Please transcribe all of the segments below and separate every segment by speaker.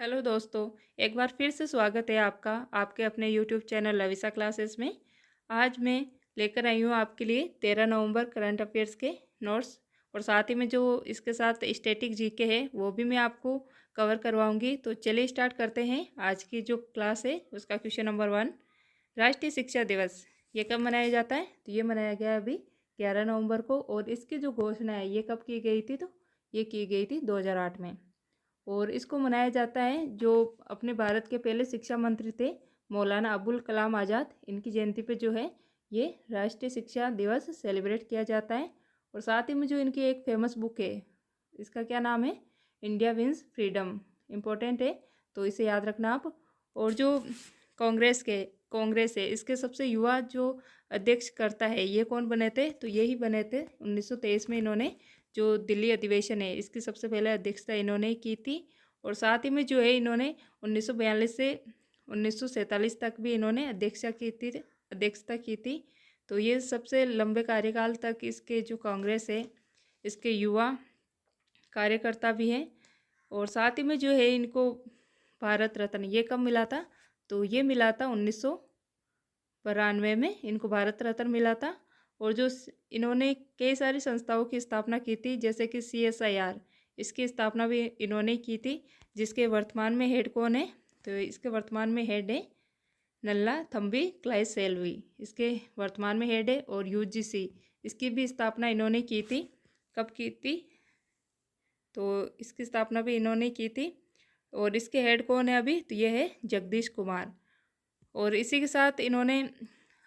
Speaker 1: Hello दोस्तों। एक बार फिर से स्वागत है आपका आपके अपने यूट्यूब चैनल लविसा क्लासेस में। आज मैं लेकर आई हूँ आपके लिए 13 नवंबर करंट अफेयर्स के नोट्स और साथ ही में जो इसके साथ स्टैटिक जीके है वो भी मैं आपको कवर करवाऊंगी। तो चलिए स्टार्ट करते हैं। आज की जो क्लास है उसका क्वेश्चन नंबर 1, राष्ट्रीय शिक्षा दिवस ये कब मनाया जाता है? तो ये मनाया गया अभी 11 नवंबर को। और इसकी जो घोषणा है ये कब की गई थी? तो ये की गई थी 2008 में। और इसको मनाया जाता है जो अपने भारत के पहले शिक्षा मंत्री थे मौलाना अबुल कलाम आज़ाद, इनकी जयंती पे जो है ये राष्ट्रीय शिक्षा दिवस सेलिब्रेट किया जाता है। और साथ ही में जो इनकी एक फेमस बुक है, इसका क्या नाम है? India wins freedom. इम्पोर्टेंट है तो इसे याद रखना आप। और जो कांग्रेस है इसके सबसे युवा जो अध्यक्ष करता है ये कौन बने थे? तो यही बने थे 1923 में। इन्होंने जो दिल्ली अधिवेशन है इसकी सबसे पहले अध्यक्षता इन्होंने की थी। और साथ ही में जो है इन्होंने 1942 से 1947 तक भी इन्होंने अध्यक्षता की थी। तो ये सबसे लंबे कार्यकाल तक इसके जो कांग्रेस है इसके युवा कार्यकर्ता भी हैं। और साथ ही में जो है इनको भारत रत्न ये कब मिला था? तो ये मिला था 1992 में इनको भारत रत्न मिला था। और जो इन्होंने कई सारी संस्थाओं की स्थापना की थी जैसे कि CSIR, इसकी स्थापना भी इन्होंने की थी, जिसके वर्तमान में हेड कौन है? तो इसके वर्तमान में हेड है नल्ला थम्बी क्लाइसेल्वी, इसके वर्तमान में हेड है। और UGC इसकी भी स्थापना इन्होंने की थी। कब की थी? तो इसकी स्थापना भी इन्होंने की थी। और इसके हेड कौन है अभी? तो ये है जगदीश कुमार। और इसी के साथ इन्होंने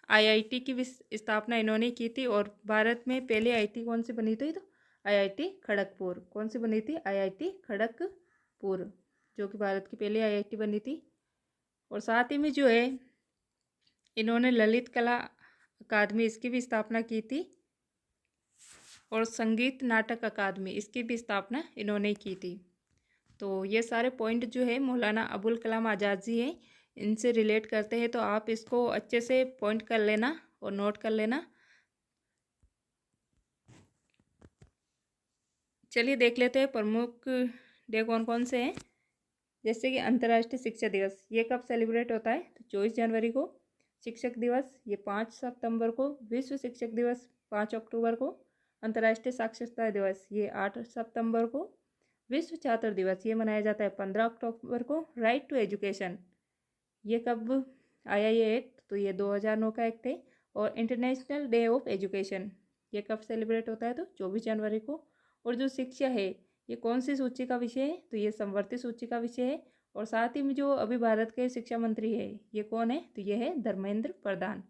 Speaker 1: IIT की भी स्थापना इन्होंने की थी। और भारत में पहले IIT कौन सी बनी थी? तो IIT खड़गपुर। कौन सी बनी थी? IIT खड़गपुर, जो कि भारत की पहली IIT बनी थी। और साथ ही में जो है इन्होंने ललित कला अकादमी इसकी भी स्थापना की थी। और संगीत नाटक अकादमी इसकी भी स्थापना इन्होंने की थी। तो ये सारे पॉइंट जो है मौलाना अबुल कलाम आज़ाद जी हैं इनसे रिलेट करते हैं। तो आप इसको अच्छे से पॉइंट कर लेना और नोट कर लेना। चलिए देख लेते हैं प्रमुख डे कौन कौन से हैं। जैसे कि अंतर्राष्ट्रीय शिक्षा दिवस ये कब सेलिब्रेट होता है? तो 24 जनवरी को। शिक्षक दिवस ये 5 सितंबर को। विश्व शिक्षक दिवस 5 अक्टूबर को। अंतर्राष्ट्रीय साक्षरता दिवस ये 8 सितंबर को। विश्व छात्र दिवस ये मनाया जाता है 15 अक्टूबर को। राइट टू एजुकेशन ये कब आया ये एक्ट? तो ये 2009 का एक्ट है। और इंटरनेशनल डे ऑफ एजुकेशन ये कब सेलिब्रेट होता है? तो 24 जनवरी को। और जो शिक्षा है ये कौन सी सूची का विषय है? तो ये समवर्ती सूची का विषय है। और साथ ही में जो अभी भारत के शिक्षा मंत्री है ये कौन है? तो ये है धर्मेंद्र प्रधान।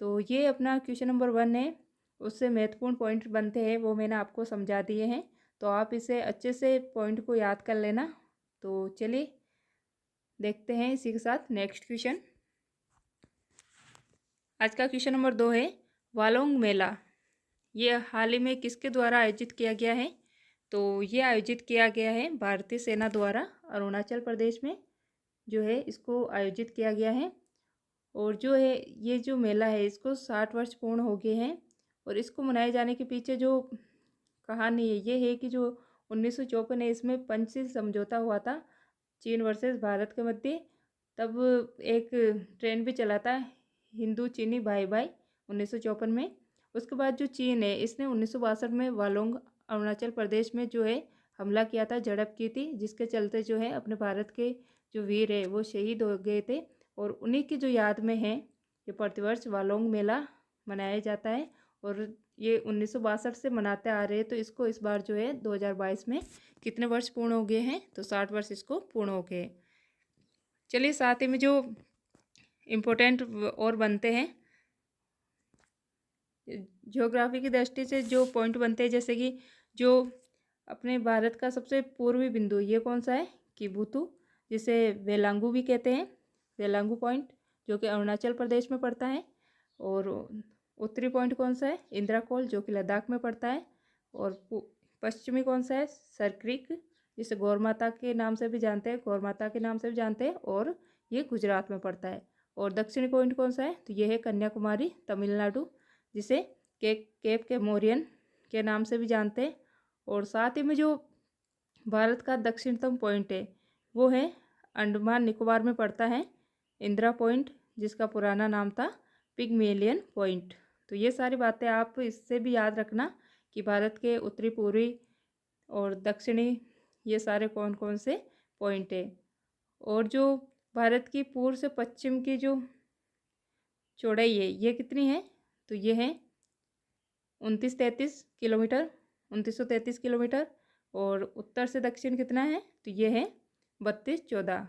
Speaker 1: तो ये अपना क्वेश्चन नंबर 1 है, उससे महत्वपूर्ण पॉइंट बनते हैं वो मैंने आपको समझा दिए हैं। तो आप इसे अच्छे से पॉइंट को याद कर लेना। तो चलिए देखते हैं इसी के साथ नेक्स्ट क्वेश्चन। आज का क्वेश्चन नंबर 2 है वालोंग मेला ये हाल ही में किसके द्वारा आयोजित किया गया है? तो ये आयोजित किया गया है भारतीय सेना द्वारा अरुणाचल प्रदेश में जो है इसको आयोजित किया गया है। और जो है ये जो मेला है इसको 60 वर्ष पूर्ण हो गए हैं। और इसको मनाए जाने के पीछे जो कहानी है ये है कि जो 1954 है इसमें पंचशील समझौता हुआ था चीन वर्सेस भारत के मध्य। तब एक ट्रेन भी चला था हिंदू चीनी भाई भाई 1954 में। उसके बाद जो चीन है इसने 1962 में वालोंग अरुणाचल प्रदेश में जो है हमला किया था, झड़प की थी, जिसके चलते जो है अपने भारत के जो वीर है वो शहीद हो गए थे। और उन्हीं की जो याद में है ये प्रतिवर्ष वालोंग मेला मनाया जाता है। और ये 1962 से मनाते आ रहे हैं। तो इसको इस बार जो है 2022 में कितने वर्ष पूर्ण हो गए हैं? तो 60 वर्ष इसको पूर्ण हो गए। चलिए साथ ही में जो इम्पोर्टेंट और बनते हैं ज्योग्राफी की दृष्टि से जो पॉइंट बनते हैं, जैसे कि जो अपने भारत का सबसे पूर्वी बिंदु ये कौन सा है? किबुतु, जिसे वेलांगू भी कहते हैं। वेलांगू पॉइंट जो कि अरुणाचल प्रदेश में पड़ता है। और उत्तरी पॉइंट कौन सा है? इंद्राकोल जो कि लद्दाख में पड़ता है। और पश्चिमी कौन सा है? सरक्रिक, जिसे गौर माता के नाम से भी जानते हैं, गौर माता के नाम से भी जानते हैं। और ये गुजरात में पड़ता है। और दक्षिणी पॉइंट कौन सा है? तो ये है कन्याकुमारी तमिलनाडु, जिसे केप कैमोरियन के नाम से भी जानते हैं। और साथ ही में जो भारत का दक्षिणतम पॉइंट है वो है अंडमान निकोबार में पड़ता है इंदिरा पॉइंट, जिसका पुराना नाम था पिगमेलियन पॉइंट। तो ये सारी बातें आप इससे भी याद रखना कि भारत के उत्तरी, पूर्वी और दक्षिणी ये सारे कौन कौन से पॉइंट है। और जो भारत की पूर्व से पश्चिम की जो चौड़ाई है ये कितनी है, तो ये है 2933 किलोमीटर, 2933 किलोमीटर। और उत्तर से दक्षिण कितना है, तो ये है 3214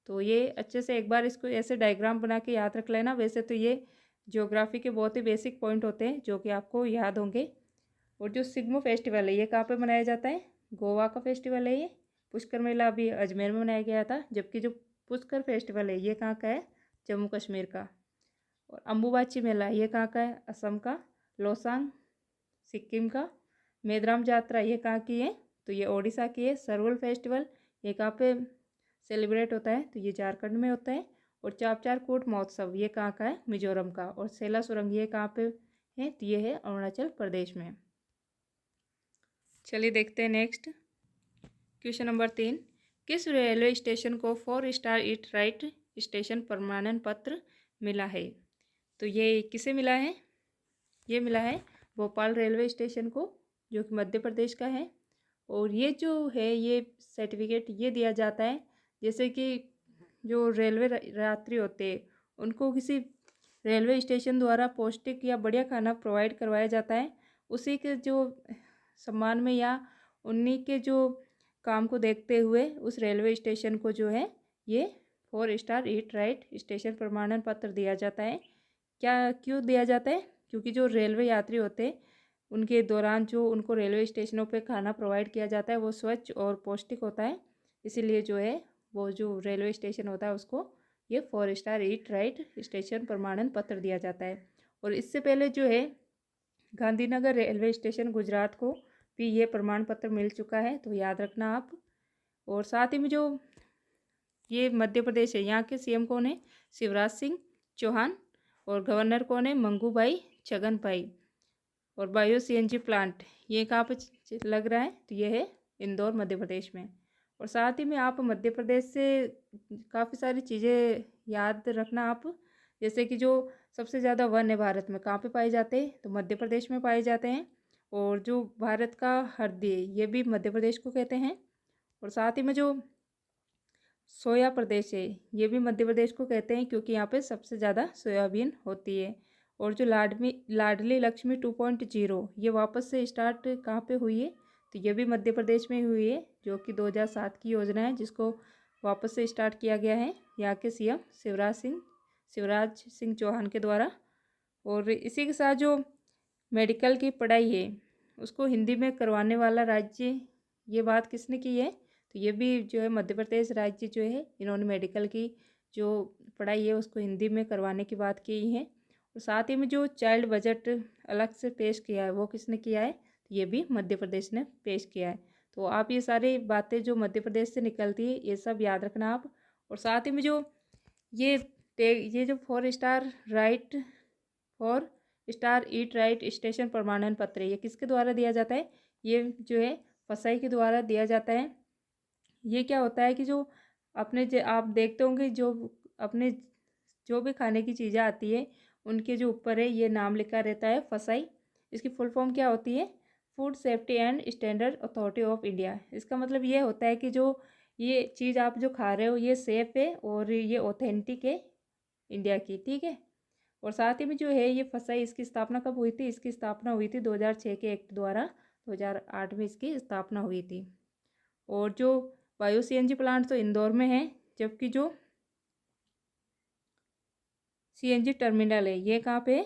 Speaker 1: तो ये अच्छे से एक बार इसको ऐसे डायग्राम बना के याद रख लेना। वैसे तो ये ज्योग्राफी के बहुत ही बेसिक पॉइंट होते हैं जो कि आपको याद होंगे। और जो सिग्मो फेस्टिवल है ये कहाँ पे मनाया जाता है, गोवा का फेस्टिवल है ये। पुष्कर मेला अभी अजमेर में मनाया गया था, जबकि जो पुष्कर फेस्टिवल है ये कहाँ का है, जम्मू कश्मीर का। और अम्बुबाची मेला ये कहाँ का है, असम का। लोसांग सिक्किम का। मेदराम यात्रा ये कहाँ की है, तो ये ओडिशा की है। सरहुल फेस्टिवल ये कहाँ पे सेलिब्रेट होता है, तो ये झारखंड में होता है। और चापचार कोट महोत्सव ये कहाँ का है, मिजोरम का। और सेला सुरंग ये कहाँ पे है, तो ये है अरुणाचल प्रदेश में। चलिए देखते हैं नेक्स्ट क्वेश्चन नंबर 3। किस रेलवे स्टेशन को 4 स्टार ईट राइट स्टेशन प्रमाणन पत्र मिला है, तो ये किसे मिला है, ये मिला है भोपाल रेलवे स्टेशन को, जो कि मध्य प्रदेश का है। और ये जो है ये सर्टिफिकेट ये दिया जाता है जैसे कि जो रेलवे यात्री होते हैं उनको किसी रेलवे स्टेशन द्वारा पौष्टिक या बढ़िया खाना प्रोवाइड करवाया जाता है, उसी के जो सम्मान में या उन्हीं के जो काम को देखते हुए उस रेलवे स्टेशन को जो है ये 4 स्टार ईट राइट स्टेशन प्रमाणन पत्र दिया जाता है। क्या क्यों दिया जाता है, क्योंकि जो रेलवे यात्री होते हैं उनके दौरान जो उनको रेलवे स्टेशनों पे खाना प्रोवाइड किया जाता है वो स्वच्छ और पौष्टिक होता है, इसीलिए जो है वो जो रेलवे स्टेशन होता है उसको ये 4 स्टार ईट राइट स्टेशन प्रमाणन पत्र दिया जाता है। और इससे पहले जो है गांधीनगर रेलवे स्टेशन गुजरात को भी ये प्रमाण पत्र मिल चुका है, तो याद रखना आप। और साथ ही में जो ये मध्य प्रदेश है यहाँ के सीएम कौन है, शिवराज सिंह चौहान। और गवर्नर कौन है, मंगूभाई छगन भाई। और बायो सीएनजी प्लांट ये कहाँ पे लग रहा है, तो ये है इंदौर मध्य प्रदेश में। और साथ ही में आप मध्य प्रदेश से काफ़ी सारी चीज़ें याद रखना आप, जैसे कि जो सबसे ज़्यादा वन है भारत में कहाँ पे पाए जाते हैं, तो मध्य प्रदेश में पाए जाते हैं। और जो भारत का हृदय ये भी मध्य प्रदेश को कहते हैं। और साथ ही में जो सोया प्रदेश है ये भी मध्य प्रदेश को कहते हैं, क्योंकि यहाँ पे सबसे ज़्यादा सोयाबीन होती है। और जो लाडली लक्ष्मी 2.0 ये वापस से स्टार्ट कहाँ पे हुई है, तो ये भी मध्य प्रदेश में हुई है, जो कि 2007 की योजना है जिसको वापस से स्टार्ट किया गया है यहाँ के सीएम शिवराज सिंह चौहान के द्वारा। और इसी के साथ जो मेडिकल की पढ़ाई है उसको हिंदी में करवाने वाला राज्य, ये बात किसने की है, तो ये भी जो है मध्य प्रदेश राज्य जो है इन्होंने मेडिकल की जो पढ़ाई है उसको हिंदी में करवाने की बात की है। और साथ ही में जो चाइल्ड बजट अलग से पेश किया है वो किसने किया है, तो ये भी मध्य प्रदेश ने पेश किया है। तो आप ये सारी बातें जो मध्य प्रदेश से निकलती है ये सब याद रखना आप। और साथ ही में जो ये ये जो 4 स्टार ईट राइट स्टेशन प्रमाणन पत्र है ये किसके द्वारा दिया जाता है, ये जो है फसाई के द्वारा दिया जाता है। ये क्या होता है कि जो अपने आप देखते होंगे जो अपने जो भी खाने की चीज़ें आती है उनके जो ऊपर है ये नाम लिखा रहता है फसाई। इसकी फुल फॉर्म क्या होती है, food safety and standard authority of India. इसका मतलब ये होता है कि जो ये चीज़ आप जो खा रहे हो ये सेफ है और ये ऑथेंटिक है इंडिया की, ठीक है। और साथ ही में जो है ये फसाई इसकी स्थापना कब हुई थी, इसकी स्थापना हुई थी 2006 के एक्ट द्वारा, 2008 में इसकी स्थापना हुई थी। और जो बायो सीएनजी प्लांट तो इंदौर में है, जबकि जो सीएनजी टर्मिनल है ये कहाँ पे है,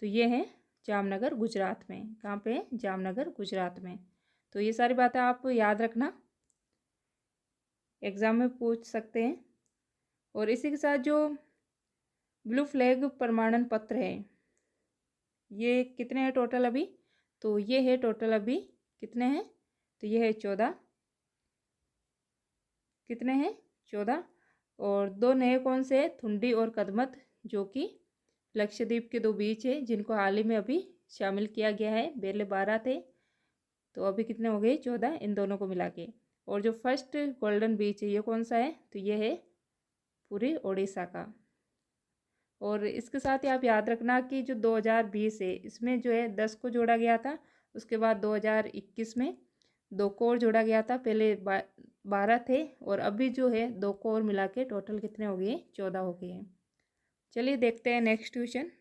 Speaker 1: तो ये है जामनगर गुजरात में। कहाँ पे है, जामनगर गुजरात में। तो ये सारी बातें आप याद रखना, एग्ज़ाम में पूछ सकते हैं। और इसी के साथ जो ब्लू फ्लैग प्रमाणन पत्र है ये कितने हैं टोटल अभी, तो ये है टोटल अभी कितने हैं, तो ये है 14, कितने हैं 14। और 2 नए कौन से हैं, थुंडी और कदमत, जो कि लक्षद्वीप के 2 बीच है जिनको हाल ही में अभी शामिल किया गया है। पहले 12 थे, तो अभी कितने हो गए 14 इन दोनों को मिला के। और जो फर्स्ट गोल्डन बीच है ये कौन सा है, तो ये है पूरी ओडिशा का। और इसके साथ ही आप याद रखना कि जो 2020 है इसमें जो है 10 को जोड़ा गया था, उसके बाद 2021 में 2 को और जोड़ा गया था। पहले 12 थे और अभी जो है 2 को और मिला के टोटल कितने हो गए, 14 हो गए हैं। चलिए देखते हैं next question.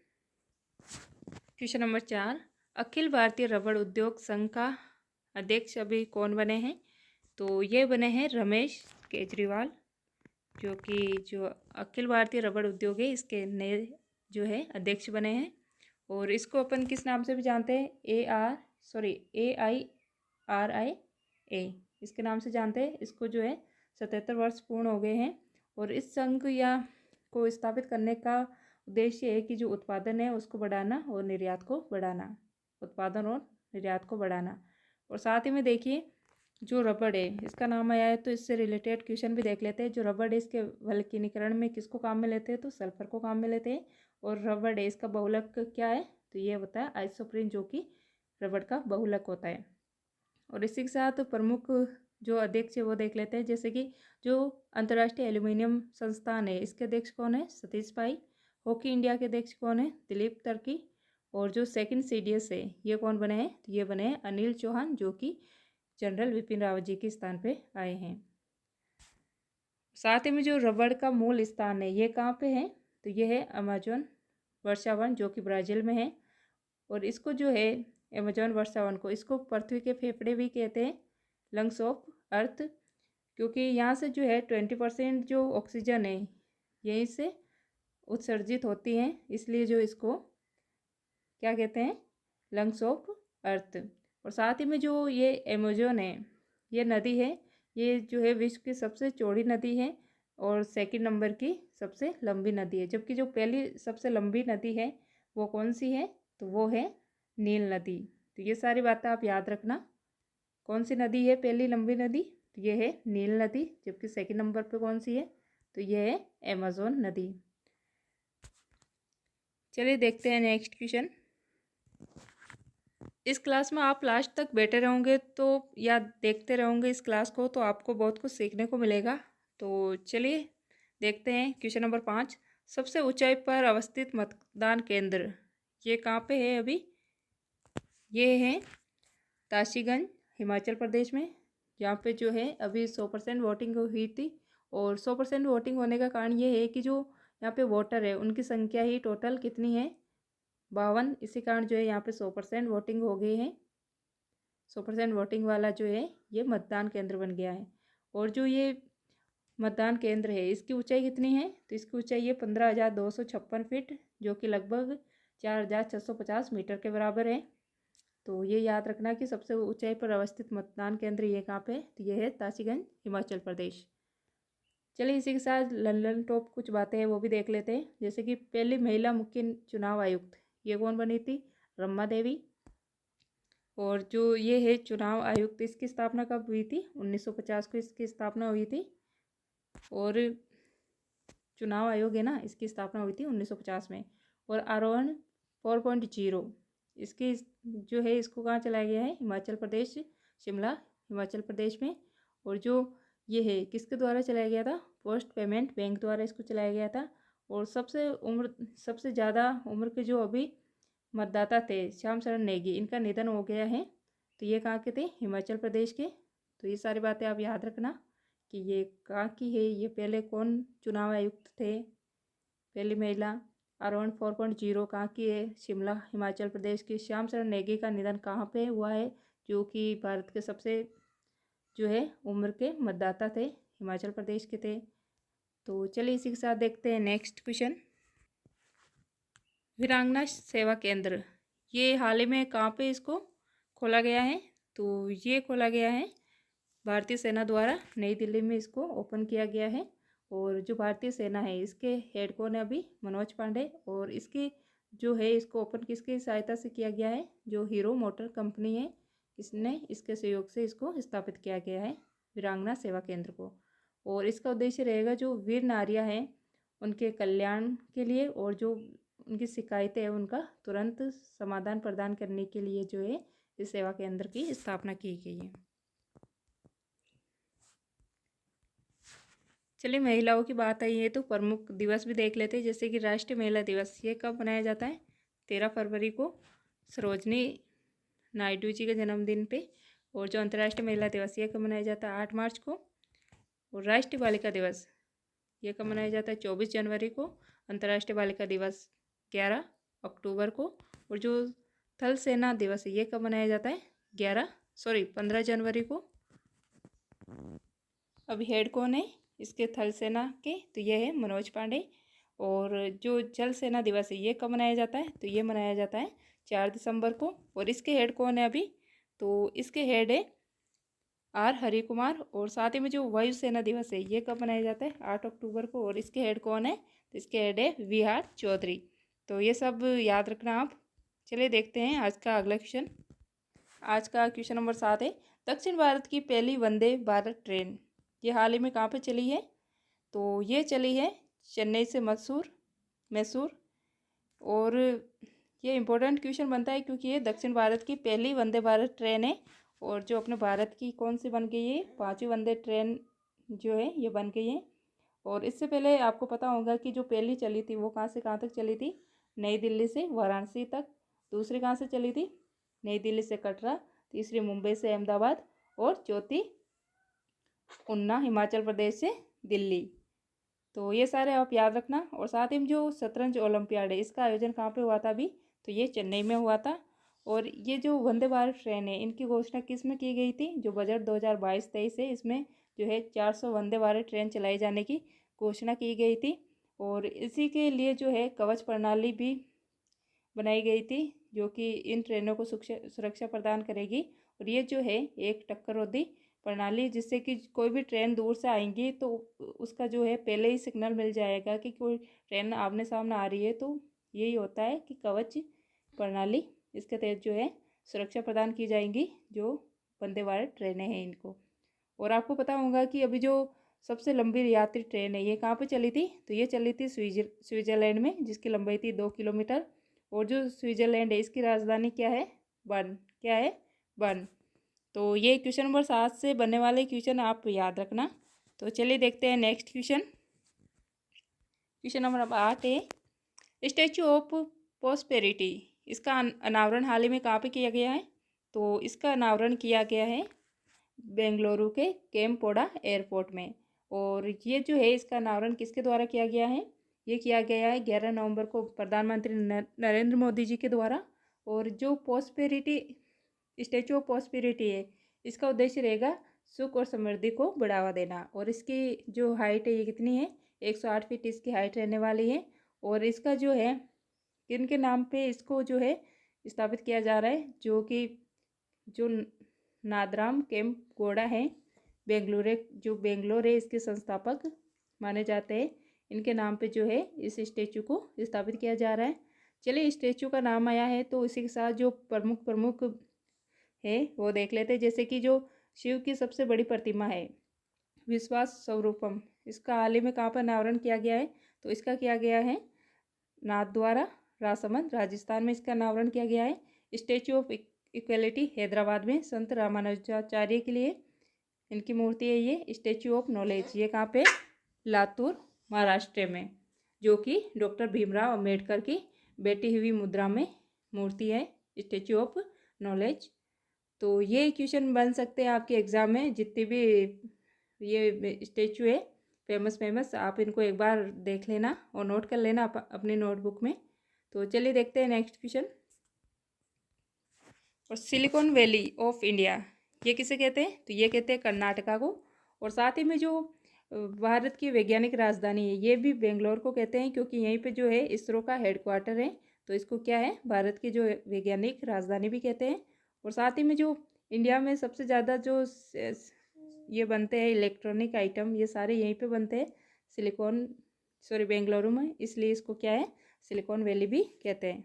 Speaker 1: Question number 4, Akhil Bharatiya रबड़ उद्योग संघ का अध्यक्ष अभी कौन बने हैं, तो ये बने हैं रमेश केजरीवाल, जो अखिल भारतीय रबड़ उद्योग है इसके नए जो है अध्यक्ष बने हैं। और इसको अपन किस नाम से भी जानते हैं, AIRIA, इसके नाम से जानते हैं। इसको जो है 77 वर्ष पूर्ण हो गए हैं। और इस संघ या को स्थापित करने का उद्देश्य है कि जो उत्पादन है उसको बढ़ाना और निर्यात को बढ़ाना, उत्पादन और निर्यात को बढ़ाना। और साथ ही में देखिए जो रबड़ है इसका नाम आया है तो इससे रिलेटेड क्वेश्चन भी देख लेते हैं। जो रबड़ है इसके वल्कनीकरण में किसको काम में लेते हैं, तो सल्फर को काम में लेते हैं। और रबड़ है इसका बहुलक क्या है, तो ये होता है आइसोप्रीन, जो कि रबड़ का बहुलक होता है। और इसी के साथ प्रमुख जो अध्यक्ष है वो देख लेते हैं। जैसे कि जो अंतर्राष्ट्रीय एल्यूमिनियम संस्थान है इसके अध्यक्ष कौन है, सतीश पाई। हॉकी इंडिया के अध्यक्ष कौन है, दिलीप तर्की। और जो सेकंड CDS है ये कौन बने हैं, तो ये बने हैं अनिल चौहान, जो कि जनरल विपिन रावत जी के स्थान पे आए हैं। साथ ही में जो रबड़ का मूल स्थान है ये कहाँ पे है, तो ये है अमेजोन वर्षावन, जो कि ब्राज़ील में है। और इसको जो है अमेजोन वर्षावन को इसको पृथ्वी के फेफड़े भी कहते हैं, लंग्स ऑफ अर्थ, क्योंकि यहाँ से जो है 20% जो ऑक्सीजन है यहीं से उत्सर्जित होती हैं, इसलिए जो इसको क्या कहते हैं, लंग्स ऑफ अर्थ। और साथ ही में जो ये अमेजोन है ये नदी है, ये जो है विश्व की सबसे चौड़ी नदी है और सेकंड नंबर की सबसे लंबी नदी है। जबकि जो पहली सबसे लंबी नदी है वो कौन सी है, तो वो है नील नदी। तो ये सारी बातें आप याद रखना। कौन सी नदी है पहली लंबी नदी, तो ये है नील नदी। जबकि सेकंड नंबर पे कौन सी है, तो ये है अमेजोन नदी। चलिए देखते हैं नेक्स्ट क्वेश्चन। इस क्लास में आप लास्ट तक बैठे रहोगे तो या देखते रहोगे इस क्लास को, तो आपको बहुत कुछ सीखने को मिलेगा। तो चलिए देखते हैं क्वेश्चन नंबर 5, सबसे ऊंचाई पर अवस्थित मतदान केंद्र ये कहाँ पे है अभी, ये है ताशीगंज हिमाचल प्रदेश में, जहाँ पे जो है अभी 100% वोटिंग हुई थी। और 100% वोटिंग होने का कारण ये है कि जो यहाँ पे वोटर है उनकी संख्या ही टोटल कितनी है, 52। इसी कारण जो है यहाँ पे 100% वोटिंग हो गई है। 100% वोटिंग वाला जो है ये मतदान केंद्र बन गया है। और जो ये मतदान केंद्र है इसकी ऊंचाई कितनी है, तो इसकी ऊंचाई है 15,256 फीट, जो कि लगभग 4,650 मीटर के बराबर है। तो ये याद रखना कि सबसे ऊंचाई पर अवस्थित मतदान केंद्र ये कहाँ पे है, तो ये है ताशीगंज हिमाचल प्रदेश। चलिए इसी के साथ लंदन टॉप कुछ बातें हैं वो भी देख लेते हैं। जैसे कि पहली महिला मुख्य चुनाव आयुक्त ये कौन बनी थी, रमा देवी। और जो ये है चुनाव आयुक्त इसकी स्थापना कब हुई थी, 1950 को इसकी स्थापना हुई थी। और चुनाव आयोग है ना इसकी स्थापना हुई थी 1950 में। और आरोहण 4.0 इसकी जो है इसको कहाँ चलाया गया है, हिमाचल प्रदेश, शिमला हिमाचल प्रदेश में। और जो ये है किसके द्वारा चलाया गया था, पोस्ट पेमेंट बैंक द्वारा इसको चलाया गया था। और सबसे ज़्यादा उम्र के जो अभी मतदाता थे श्याम शरण नेगी, इनका निधन हो गया है। तो ये कहाँ के थे, हिमाचल प्रदेश के। तो ये सारी बातें आप याद रखना कि ये कहाँ की है, ये पहले कौन चुनाव आयुक्त थे, पहली महिला। आरोहण 4.0 कहाँ की है, शिमला हिमाचल प्रदेश की। श्याम शरण नेगी का निधन कहाँ पे हुआ है, जो कि भारत के सबसे जो है उम्र के मतदाता थे, हिमाचल प्रदेश के थे। तो चलिए इसी के साथ देखते हैं नेक्स्ट क्वेश्चन। वीरांगना सेवा केंद्र ये हाल ही में कहाँ पे इसको खोला गया है, तो ये खोला गया है भारतीय सेना द्वारा, नई दिल्ली में इसको ओपन किया गया है। और जो भारतीय सेना है इसके हेड कौन है अभी, मनोज पांडे। और इसकी जो है इसको ओपन किसकी सहायता से किया गया है, जो हीरो मोटर कंपनी है इसने इसके सहयोग से इसको स्थापित किया गया है वीरांगना सेवा केंद्र को। और इसका उद्देश्य रहेगा जो वीर नारियां हैं उनके कल्याण के लिए और जो उनकी शिकायतें हैं उनका तुरंत समाधान प्रदान करने के लिए जो है इस सेवा केंद्र की स्थापना की गई है। चलिए महिलाओं की बात आई है तो प्रमुख दिवस भी देख लेते हैं। जैसे कि राष्ट्रीय महिला दिवस, ये कब मनाया जाता है? 13 फरवरी को सरोजनी नायडू जी के जन्मदिन पे। और जो अंतर्राष्ट्रीय महिला दिवस, ये कब मनाया जाता है? 8 मार्च को। और राष्ट्रीय बालिका दिवस, ये कब मनाया जाता है? 24 जनवरी को। अंतर्राष्ट्रीय बालिका दिवस 11 अक्टूबर को। और जो थल सेना दिवस है, ये कब मनाया जाता है? 15 जनवरी को। अभी हेड कौन है इसके थल सेना के? तो ये है मनोज पांडे। और जो जल सेना दिवस है, ये कब मनाया जाता है? तो ये मनाया जाता है 4 दिसंबर को। और इसके हेड कौन है अभी? तो इसके हेड है आर हरि कुमार। और साथ ही में जो वायुसेना दिवस है, ये कब मनाया जाता है? 8 अक्टूबर को। और इसके हेड कौन है? तो इसके हेड है वी आर चौधरी। तो ये सब याद रखना आप। चलिए देखते हैं आज का अगला क्वेश्चन। आज का क्वेश्चन नंबर 7 है, दक्षिण भारत की पहली वंदे भारत ट्रेन ये हाल ही में कहाँ पे चली है? तो ये चली है चेन्नई से मैसूर। और ये इम्पोर्टेंट क्वेश्चन बनता है क्योंकि ये दक्षिण भारत की पहली वंदे भारत ट्रेन है। और जो अपने भारत की कौन सी बन गई है? 5वीं वंदे ट्रेन जो है ये बन गई है। और इससे पहले आपको पता होगा कि जो पहली चली थी वो कहाँ से कहाँ तक चली थी? नई दिल्ली से वाराणसी तक। दूसरी कहाँ से चली थी? नई दिल्ली से कटरा। तीसरी मुंबई से अहमदाबाद। और चौथी उन्ना हिमाचल प्रदेश से दिल्ली। तो ये सारे आप याद रखना। और साथ ही में जो शतरंज ओलंपियाड है, इसका आयोजन कहाँ पे हुआ था अभी? तो ये चेन्नई में हुआ था। और ये जो वंदे भारत ट्रेन है, इनकी घोषणा किस में की गई थी? जो बजट 2022-23 है, इसमें जो है 400 वंदे भारत ट्रेन चलाई जाने की घोषणा की गई थी। और इसी के लिए जो है कवच प्रणाली भी बनाई गई थी, जो कि इन ट्रेनों को सुरक्षा प्रदान करेगी। और ये जो है एक टक्कररोधी प्रणाली, जिससे कि कोई भी ट्रेन दूर से आएंगी तो उसका जो है पहले ही सिग्नल मिल जाएगा कि कोई ट्रेन आमने सामने आ रही है। तो यही होता है कि कवच प्रणाली, इसके तहत जो है सुरक्षा प्रदान की जाएंगी जो वंदे भारत ट्रेनें हैं इनको। और आपको पता होगा कि अभी जो सबसे लंबी यात्री ट्रेन है, ये कहाँ पे चली थी? तो ये चली थी स्विट्ज़रलैंड में, जिसकी लंबाई थी 2 किलोमीटर। और जो स्विट्ज़रलैंड है, इसकी राजधानी क्या है? बर्न। क्या है? बर्न। तो ये क्वेश्चन नंबर 7 से बनने वाले क्वेश्चन आप याद रखना। तो चलिए देखते हैं नेक्स्ट क्वेश्चन। क्वेश्चन नंबर 8 है, स्टैचू ऑफ प्रॉस्पेरिटी, इसका अनावरण हाल ही में कहाँ पे किया गया है? तो इसका अनावरण किया गया है बेंगलुरु के केम्पोड़ा एयरपोर्ट में। और ये जो है इसका अनावरण किसके द्वारा किया गया है? ये किया गया है 11 नवंबर को प्रधानमंत्री नरेंद्र मोदी जी के द्वारा। और जो प्रॉस्पेरिटी स्टैचू ऑफ प्रॉस्पेरिटी है, इसका उद्देश्य रहेगा सुख और समृद्धि को बढ़ावा देना। और इसकी जो हाइट है, ये कितनी है? 108 फीट इसकी हाइट रहने वाली है। और इसका जो है किन के नाम पे इसको जो है स्थापित किया जा रहा है? जो नादराम केम गौड़ा है, बेंगलोर है, इसके संस्थापक माने जाते हैं। इनके नाम पे जो है इस स्टेचू को स्थापित किया जा रहा है। चलिए स्टेचू का नाम आया है तो इसी के साथ जो प्रमुख है वो देख लेते हैं। जैसे कि जो शिव की सबसे बड़ी प्रतिमा है विश्वास स्वरूपम, इसका हाल ही में कहाँ पर अनावरण किया गया है? तो इसका किया गया है नाथद्वारा राजसमंद राजस्थान में इसका अनावरण किया गया है। स्टेचू ऑफ इक्वलिटी हैदराबाद में संत रामानुजाचार्य के लिए इनकी मूर्ति है। ये स्टेचू ऑफ नॉलेज, ये कहाँ पे? लातूर महाराष्ट्र में, जो कि डॉक्टर भीमराव अंबेडकर की बैठी हुई मुद्रा में मूर्ति है, स्टेचू ऑफ नॉलेज। तो ये क्वेश्चन बन सकते हैं आपके एग्ज़ाम में, जितने भी ये स्टेचू है फेमस, आप इनको एक बार देख लेना और नोट कर लेना अपनी नोटबुक में। तो चलिए देखते हैं नेक्स्ट क्वेश्चन। और सिलिकॉन वैली ऑफ इंडिया, ये किसे कहते हैं? तो ये कहते हैं कर्नाटका को। और साथ ही में जो भारत की वैज्ञानिक राजधानी है, ये भी बेंगलोर को कहते हैं, क्योंकि यहीं पे जो है इसरो का हेडक्वार्टर है। तो इसको क्या है? भारत की जो वैज्ञानिक राजधानी भी कहते हैं। और साथ ही में जो इंडिया में सबसे ज़्यादा जो ये बनते हैं इलेक्ट्रॉनिक आइटम, ये सारे यहीं पे बनते हैं बेंगलुरु में, इसलिए इसको क्या है? सिलिकॉन वैली भी कहते हैं।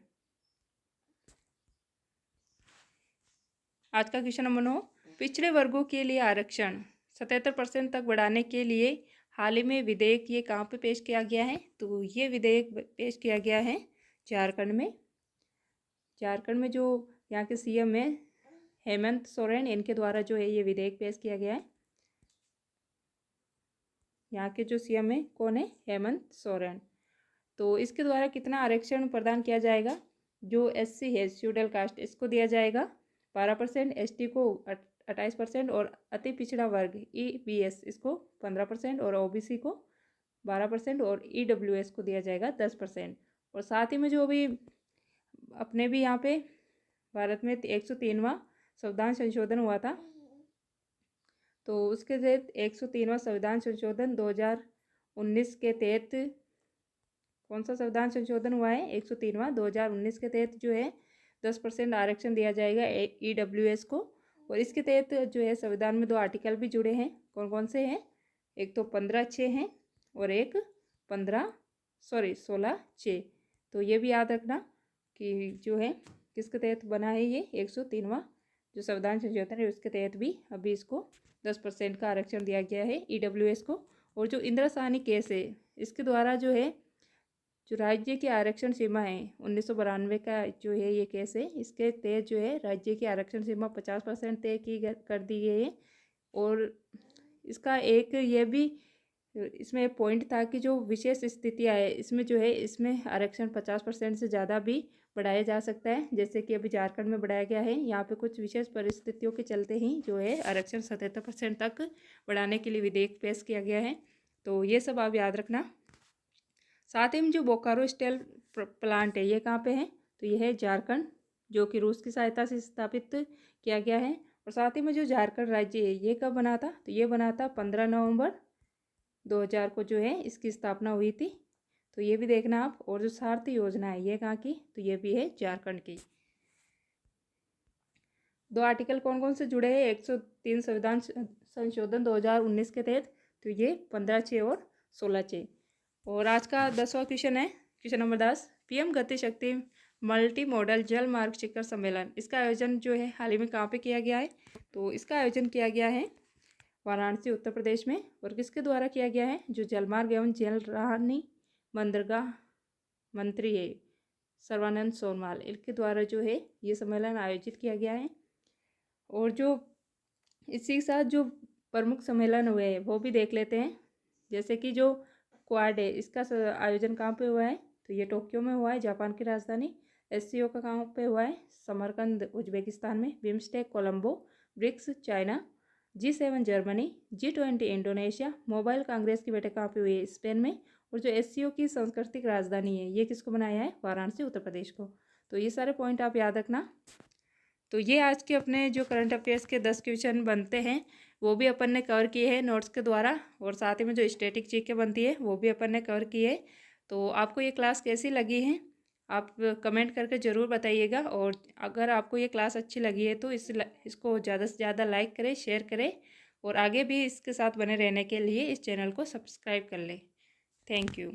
Speaker 1: आज का क्वेश्चन नंबर 9, पिछड़े वर्गों के लिए आरक्षण 77% तक बढ़ाने के लिए हाल ही में विधेयक ये कहाँ पे पेश किया गया है? तो ये विधेयक पेश किया गया है झारखंड में जो यहाँ के सीएम है हेमंत सोरेन, इनके द्वारा जो है ये विधेयक पेश किया गया है। यहाँ के जो सीएम है कौन है, हेमंत सोरेन। तो इसके द्वारा कितना आरक्षण प्रदान किया जाएगा, जो एससी है शेड्यूल कास्ट इसको दिया जाएगा 12%, एसटी को 28% और अति पिछड़ा वर्ग ईबीएस इसको 15% और ओबीसी को 12% और ईडब्ल्यूएस को दिया जाएगा 10%। और साथ ही में जो अभी अपने भी यहाँ पे भारत में 103वां संविधान संशोधन हुआ था, तो उसके तहत 103वां संविधान संशोधन 2019 के तहत कौन सा संविधान संशोधन हुआ है, 103वां 2019 के तहत जो है 10% आरक्षण दिया जाएगा ईडब्ल्यूएस को। और इसके तहत जो है संविधान में 2 आर्टिकल भी जुड़े हैं, कौन कौन से हैं, एक तो 15(6) हैं और एक 16(6). तो ये भी याद रखना कि जो है किसके तहत बना है ये 103वां जो संविधान संशोधन है, उसके तहत भी अभी इसको 10% का आरक्षण दिया गया है ईडब्ल्यूएस को। और जो इंदिरा साहनी केस है, इसके द्वारा जो है जो राज्य की आरक्षण सीमा है 1992 का जो है ये केस है, इसके तहत जो है राज्य की आरक्षण सीमा 50% तय कर दी गई है। और इसका एक ये भी इसमें पॉइंट था कि जो विशेष स्थितियाँ है इसमें जो है इसमें आरक्षण 50% से ज़्यादा भी बढ़ाया जा सकता है, जैसे कि अभी झारखंड में बढ़ाया गया है। यहाँ पे कुछ विशेष परिस्थितियों के चलते ही जो है आरक्षण 77% तक बढ़ाने के लिए विधेयक पेश किया गया है। तो ये सब आप याद रखना। साथ ही में जो बोकारो स्टील प्लांट है ये कहाँ पे है, तो ये है झारखंड, जो कि रूस की सहायता से स्थापित किया गया है। और साथ ही में जो झारखंड राज्य है ये कब बना था, तो ये बना था 15 नवंबर 2000 को जो है इसकी स्थापना हुई थी। तो ये भी देखना आप। और जो सारथी योजना है ये कहाँ की, तो ये भी है झारखंड की। 2 आर्टिकल कौन कौन से जुड़े हैं 103 संविधान संशोधन 2019 के तहत, तो ये 15(6) और 16(6). और आज का 10वां क्वेश्चन है, क्वेश्चन नंबर 10, पीएम गति शक्ति मल्टी मॉडल जल मार्ग शिखर सम्मेलन, इसका आयोजन जो है हाल ही में कहाँ पे किया गया है, तो इसका आयोजन किया गया है वाराणसी उत्तर प्रदेश में। और किसके द्वारा किया गया है, जो जलमार्ग एवं जल रानी बंदरगाह मंत्री है सर्बानंद सोनोवाल, इनके द्वारा जो है ये सम्मेलन आयोजित किया गया है। और जो इसी के साथ जो प्रमुख सम्मेलन हुए हैं वो भी देख लेते हैं, जैसे कि जो क्वाड है इसका आयोजन कहाँ पे हुआ है, तो ये टोक्यो में हुआ है, जापान की राजधानी। एससीओ का कहाँ पे हुआ है, समरकंद उज्बेकिस्तान में। BIMSTEC Colombo. BRICS China. G7 Germany. G20 Indonesia. Mobile congress की बैठक कहाँ पे हुई है, स्पेन में। और जो एससीओ की सांस्कृतिक राजधानी है ये किसको बनाया है, वाराणसी उत्तर प्रदेश को। तो ये सारे पॉइंट आप याद रखना। तो ये आज के अपने जो करंट अफेयर्स के 10 क्वेश्चन बनते हैं वो भी अपन ने कवर किए हैं नोट्स के द्वारा। और साथ ही में जो स्टैटिक जीके बनती है वो भी अपन ने कवर की है। तो आपको ये क्लास कैसी लगी है आप कमेंट करके ज़रूर बताइएगा। और अगर आपको ये क्लास अच्छी लगी है तो इसको ज़्यादा से ज़्यादा लाइक करें, शेयर करें और आगे भी इसके साथ बने रहने के लिए इस चैनल को सब्सक्राइब कर लें। Thank you.